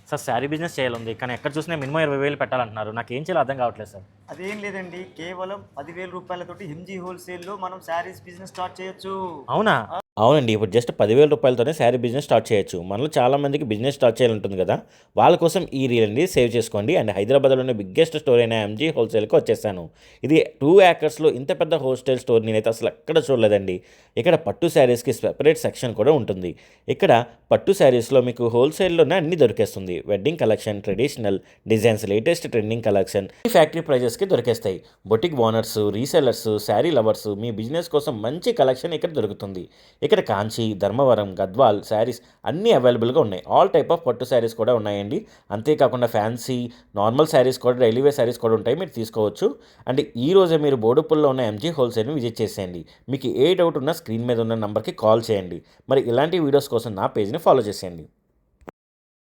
Sir sari business చేయాలంది కానీ ఎక్కడ చూసినా మినిమం 20,000 పెట్టాలంటున్నారు. నాకేం చేయాలో అర్థం కావట్లేదు సార్. అదేం లేదండి, కేవలం 10,000 రూపాయలతోటి హిమ్జీ హోల్సేల్లో మనం శారీస్ బిజినెస్ స్టార్ట్ చేయొచ్చు. అవునా? అవునండి. ఇప్పుడు జస్ట్ 10,000 రూపాయలతోనే శారీ బిజినెస్ స్టార్ట్ చేయొచ్చు. మనలో చాలా మందికి బిజినెస్ స్టార్ట్ చేయాలంటుంది కదా! వాళ్ళ కోసం ఈ రీల్ అనేది సేవ్ చేసుకోండి. అండ్ హైదరాబాద్‌లోనే బిగ్గెస్ట్ స్టోర్ అయిన ఎంజీ హోల్సేల్‌కి వచ్చేసాను. ఇది 2 ఏకర్స్‌లో ఇంత పెద్ద హోల్‌సేల్ స్టోర్ నేనైతే అసలు ఎక్కడ చూడలేదండి. ఇక్కడ పట్టు శారీస్‌కి సెపరేట్ సెక్షన్ కూడా ఉంటుంది. ఇక్కడ పట్టు శారీస్‌లో మీకు హోల్‌సేల్‌లోనే అన్నీ దొరికేస్తుంది. Wedding collection, traditional designs, latest trending collection ఈ ఫ్యాక్టరీ ప్రైజెస్‌కి దొరికేస్తాయి. Boutique owners, resellers, sari lovers మీ బిజినెస్ కోసం మంచి కలెక్షన్ ఇక్కడ దొరుకుతుంది. ఇక్కడ కాంచి, ధర్మవరం, గద్వాల్ శారీస్ అన్నీ అవైలబుల్గా ఉన్నాయి. ఆల్ టైప్ ఆఫ్ పట్టు శారీస్ కూడా ఉన్నాయండి. అంతేకాకుండా ఫ్యాన్సీ, నార్మల్ శారీస్ కూడా, డైలీ వేర్ శారీస్ కూడా ఉంటాయి, మీరు తీసుకోవచ్చు. అండ్ ఈ రోజే మీరు బోడుప్పల్లో ఉన్న ఎంజీ హోల్సేల్ని విజిట్ చేసేయండి. మీకు ఏ డౌట్ ఉన్నా స్క్రీన్ మీద ఉన్న నెంబర్కి కాల్ చేయండి. మరి ఇలాంటి వీడియోస్ కోసం నా పేజ్ని ఫాలో చేసేయండి.